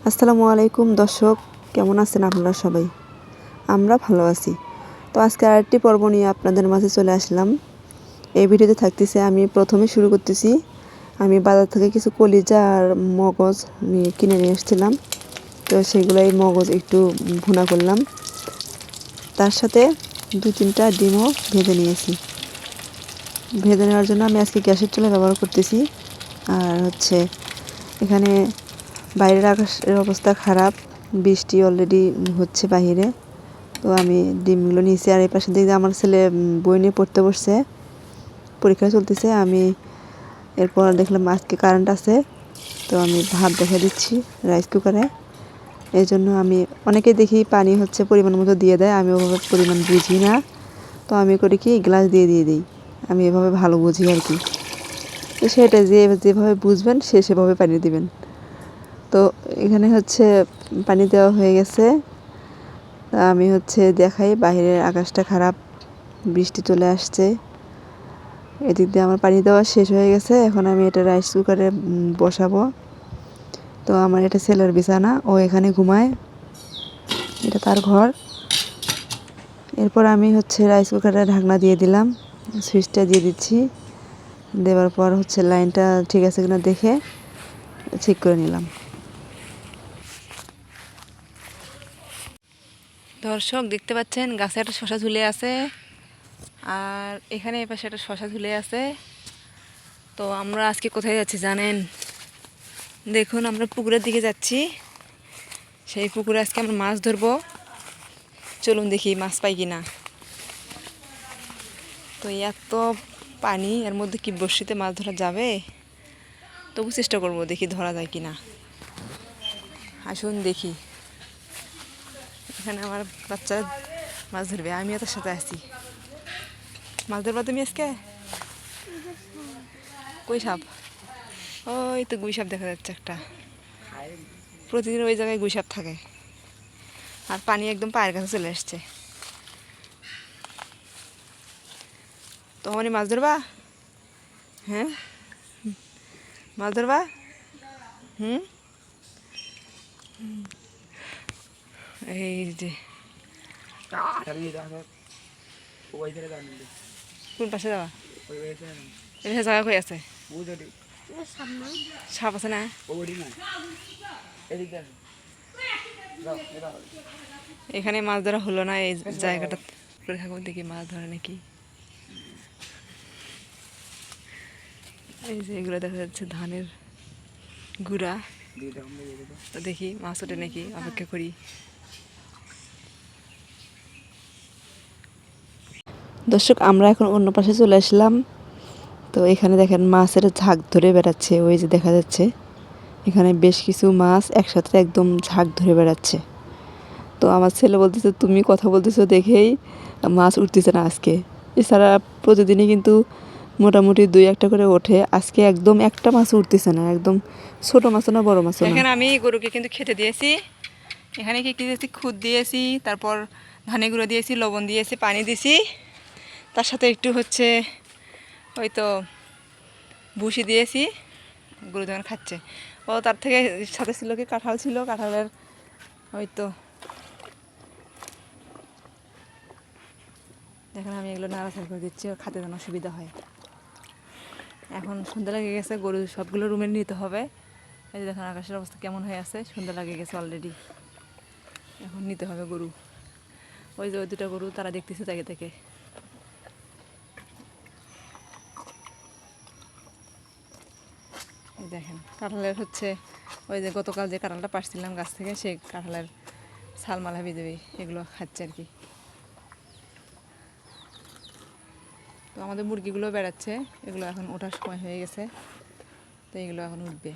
আসসালামু আলাইকুম দর্শক, কেমন আছেন আপনারা সবাই? আমরা ভালো আছি। তো আজকে আরেকটি পর্ব নিয়ে আপনাদের মাঝে চলে আসলাম। এই ভিডিওতে থাকতেছে, আমি প্রথমে শুরু করতেছি। আমি বাজার থেকে কিছু কলিজা আর মগজ কিনে নিয়ে এসেছিলাম। তো সেগুলোই মগজ একটু ভুনা করলাম, তার সাথে 2-3টা ডিমও ভেজে নিয়েছি। ভেজে নেওয়ার জন্য আমি আজকে গ্যাসের চুলা ব্যবহার করতেছি। আর এখানে বাইরের আকাশের অবস্থা খারাপ, বৃষ্টি অলরেডি হচ্ছে বাহিরে। তো আমি ডিমগুলো নিয়েছি। আর এই পাশে দিকে আমার ছেলে বই নিয়ে পড়তে বসছে, পরীক্ষা চলতেছে। আমি এরপর দেখলাম আজকে কারেন্ট আছে, তো আমি ভাত দেখে দিচ্ছি রাইস কুকারে। এই জন্য আমি অনেকে দেখি পানি পরিমাণ মতো দিয়ে দেয়, আমি ওভাবে পরিমাণ বুঝি না। তো আমি করি কি, গ্লাস দিয়ে দিই। আমি এভাবে ভালো বুঝি আর কি। তো সেটা যেভাবে বুঝবেন সেভাবে পানি দিবেন। তো এখানে পানি দেওয়া হয়ে গেছে। আমি দেখাই, বাইরের আকাশটা খারাপ, বৃষ্টি চলে আসছে। এদিক দিয়ে আমার পানি দেওয়া শেষ হয়ে গেছে। এখন আমি এটা রাইস কুকারে বসাবো। তো আমার এটা ছেলের বিছানা, ও এখানে ঘুমায়, এটা তার ঘর। এরপর আমি রাইস কুকারে ঢাকনা দিয়ে দিলাম, সুইচটা দিয়ে দিচ্ছি। দেওয়ার পর লাইনটা ঠিক আছে কিনা দেখে চেক করে নিলাম। দর্শক দেখতে পাচ্ছেন, গাছে একটা শশা ঝুলে আছে, আর এখানে এই পাশে একটা শশা ঝুলে আছে। তো আমরা আজকে কোথায় যাচ্ছি জানেন? দেখুন, আমরা পুকুরের দিকে যাচ্ছি। সেই পুকুরে আজকে আমরা মাছ ধরবো। চলুন দেখি মাছ পাই কিনা। তো এত পানি, এর মধ্যে কি বড়শিতে মাছ ধরা যাবে? তবু চেষ্টা করব, দেখি ধরা যায় কিনা। আসুন দেখি। এখানে আমার বাচ্চা মাছ ধরবে, আমিও তার সাথে আছি। মাছ ধরবা তুমি আজকে? কই সাপ? ওই তো গুই সাপ দেখা যাচ্ছে একটা। প্রতিদিন ওই জায়গায় গুই সাপ থাকে, আর পানি একদম পায়ের কাছে চলে আসছে। তোমারই মাছ ধরবা? হ্যাঁ, মাছ ধরবা? এই যে কোন পাশে যাওয়া? এটা জায়গা কই আছে? সাপ আছে না? এখানে মাছ ধরা হলো না, এই জায়গাটা করে থাকবো, দেখি মাছ ধরে নাকি। এই যে এগুলো দেখা যাচ্ছে ধানের গুঁড়া। তো দেখি মাছ ওঠে নাকি, অপেক্ষা করি। দর্শক, আমরা এখন অন্য পাশে চলে আসলাম। তো এখানে দেখেন মাছের ঝাঁক ধরে বেড়াচ্ছে, ওই যে দেখা যাচ্ছে এখানে বেশ কিছু মাছ একসাথে একদম ঝাঁক ধরে বেড়াচ্ছে। তো আমার ছেলে বলতেছে, তুমি কথা বলতেছো দেখেই মাছ উঠতেছে না আজকে। এছাড়া প্রতিদিনই কিন্তু মোটামুটি 2-1টা করে ওঠে, আজকে একদম একটা মাছ উঠতেছে না। একদম ছোট মাছও না, বড় মাছও না। এখানে আমি গরুকে কিন্তু খেতে দিয়েছি। এখানে কি দিয়েছি? খুদ দিয়েছি, তারপর ধানে গুঁড়ো দিয়েছি, লবণ দিয়েছি, পানি দিয়েছি। তার সাথে একটু ওই তো ভুসি দিয়েছি। গরু যখন খাচ্ছে, ও তার থেকে সাথে ছিল কি, কাঁঠাল ছিল, কাঁঠালের ওই তো দেখেন আমি এগুলো নাড়াচাড়া করে দিচ্ছি, খাতে যেন সুবিধা হয়। এখন সন্ধ্যা লেগে গেছে, গরু সবগুলো রুমে নিতে হবে। এই যে দেখেন আকাশের অবস্থা কেমন হয়ে আছে, সন্ধ্যা লেগে গেছে অলরেডি। এখন নিতে হবে গরু। ওই যে ওই 2টা গরু, তারা দেখতেছে জায়গা থেকে। এই দেখেন কাঁঠালের ওই যে গতকাল যে কাঁঠালটা পাড়ছিলাম গাছ থেকে, সেই কাঁঠালের ছালমালা ভিজে এগুলো খাচ্ছে আর কি। তো আমাদের মুরগিগুলো বেড়াচ্ছে, এগুলো এখন ওঠার সময় হয়ে গেছে, তো এগুলো এখন উঠবে।